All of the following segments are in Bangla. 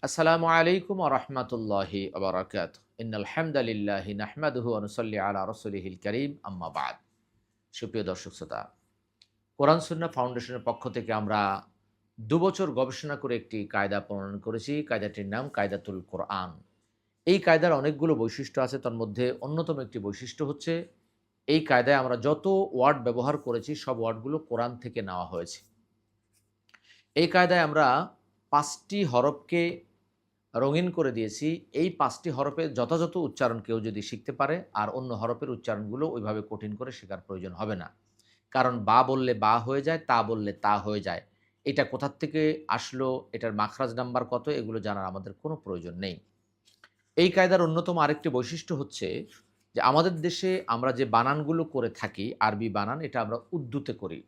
আসসালামু আলাইকুম ওয়া রাহমাতুল্লাহি ওয়া বারাকাতুহু। ইন্নাল হামদালিল্লাহি নাহমাদুহু ওয়া নুসাল্লি আলা রাসূলিহিল কারীম, আম্মা বা'দ। সুপ্রিয় দর্শক শ্রোতা, কোরআন সুন্নাহ ফাউন্ডেশনের পক্ষ থেকে আমরা ২ বছর গবেষণা করে একটি কায়দা প্রণয়ন করেছি। কায়দাটির নাম কায়দাতুল কোরআন। এই কায়দার অনেকগুলো বৈশিষ্ট্য আছে। তার মধ্যে অন্যতম একটি বৈশিষ্ট্য হচ্ছে এই কায়দায় আমরা যত ওয়ার্ড ব্যবহার করেছি সব ওয়ার্ডগুলো কোরআন থেকে নেওয়া হয়েছে। এই কায়দায় আমরা ৫ টি হরফকে রঙিন করে দিয়েছি। এই ৫ টি হরফের যথাযথ উচ্চারণ কেউ যদি শিখতে পারে, আর অন্য হরফের উচ্চারণগুলো ওইভাবে কঠিন করে শেখার প্রয়োজন হবে না। কারণ বা বললে বা হয়ে যায়, তা বললে তা হয়ে যায়। এটা কোথার থেকে আসলো, এটার মাখরাজ নাম্বার কত, এগুলো জানার আমাদের কোনো প্রয়োজন নেই। এই কায়দার অন্যতম আরেকটি বৈশিষ্ট্য হচ্ছে যে আমাদের দেশে আমরা যে বানানগুলো করে থাকি, আরবি বানান, এটা আমরা উর্দুতে করি।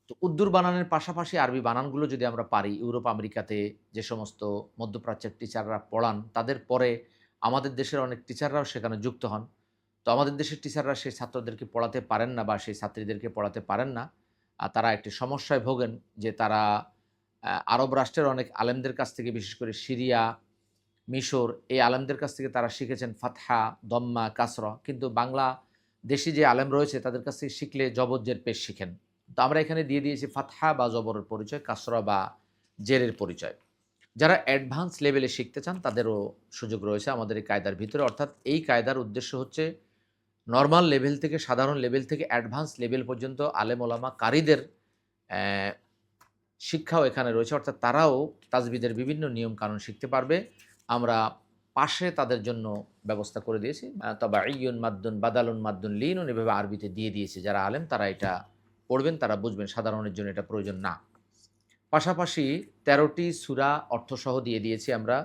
তো উর্দুর বানানের পাশাপাশি আরবি বানানগুলো যদি আমরা পারি, ইউরোপ আমেরিকাতে যে সমস্ত মধ্যপ্রাচ্যের টিচাররা পড়ান, তাদের পরে আমাদের দেশের অনেক টিচাররাও সেখানে যুক্ত হন। তো আমাদের দেশের টিচাররা সেই ছাত্রদেরকে পড়াতে পারেন না বা সেই ছাত্রীদেরকে পড়াতে পারেন না। তারা একটি সমস্যায় ভোগেন যে তারা আরব রাষ্ট্রের অনেক আলেমদের কাছ থেকে, বিশেষ করে সিরিয়া, মিশর, এই আলেমদের কাছ থেকে তারা শিখেছেন ফাতহা, দম্মা, কাসরা। কিন্তু বাংলাদেশী যে আলেম রয়েছে তাদের কাছ থেকে শিখলে জবর, জের, পেশ শিখেন। তো আমরা এখানে দিয়ে দিয়েছি ফাতহা বা জবরের পরিচয়, কাসরা বা জেরের পরিচয়। যারা অ্যাডভান্স লেভেলে শিখতে চান তাদেরও সুযোগ রয়েছে আমাদের এই কায়দার ভিতরে। অর্থাৎ এই কায়দার উদ্দেশ্য হচ্ছে নরমাল লেভেল থেকে, সাধারণ লেভেল থেকে অ্যাডভান্স লেভেল পর্যন্ত আলেম ওলামা কারীদের অ্যা শিক্ষাও এখানে রয়েছে। অর্থাৎ তারাও তাজবিদের বিভিন্ন নিয়ম কানুন শিখতে পারবে। আমরা পাশে তাদের জন্য ব্যবস্থা করে দিয়েছি। তাবাইয়ুন মাদ্দুন বাদালুন মাদ্দুন লিনুন, এভাবে আরবিতে দিয়ে দিয়েছি। যারা আলেম তারা এটা পড়বেন, তারা বুঝবেন। সাধারণের জন্য এটা প্রয়োজন না। পাশাপাশি ১৩ টি সূরা অর্থসহ দিয়ে দিয়েছি আমরা।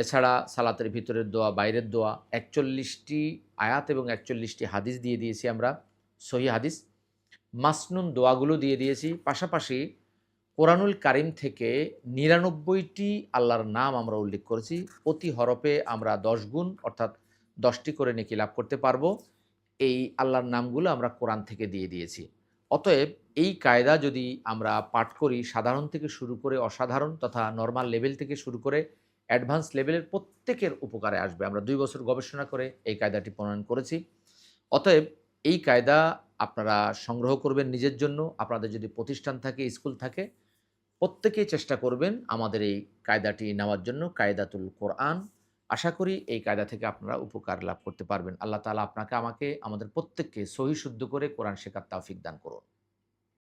এছাড়া সালাতের ভিতরের দোয়া, বাইরের দোয়া, ৪১ টি আয়াত এবং ৪১ টি হাদিস দিয়ে দিয়েছি আমরা, সহিহ হাদিস। মাসনুন দোয়াগুলো দিয়ে দিয়েছি। পাশাপাশি কোরআনুল কারীম থেকে ৯৯ টি আল্লাহর নাম আমরা উল্লেখ করেছি। প্রতি হরফে আমরা ১০ গুণ, অর্থাৎ ১০ টি করে নেকি লাভ করতে পারবো। এই আল্লাহর নামগুলো আমরা কোরআন থেকে দিয়ে দিয়েছি। অতএব এই কায়দা যদি আমরা পাঠ করি, সাধারণ থেকে শুরু করে অসাধারণ তথা নরমাল লেভেল থেকে শুরু করে অ্যাডভান্স লেভেলের প্রত্যেকের উপকারে আসবে। আমরা ২ বছর গবেষণা করে এই কায়দাটি প্রণয়ন করেছি। অতএব এই কায়দা আপনারা সংগ্রহ করবেন নিজের জন্য। আপনাদের যদি প্রতিষ্ঠান থাকে, স্কুল থাকে, প্রত্যেকেই চেষ্টা করবেন আমাদের এই কায়দাটি নেওয়ার জন্য, কায়দাতুল কোরআন। আশা করি এই কায়দা থেকে আপনারা উপকার লাভ করতে পারবেন। আল্লাহ তাআলা আপনাকে, আমাকে, আমাদের প্রত্যেককে সহি শুদ্ধ করে কোরআন শেখার তৌফিক দান করুন।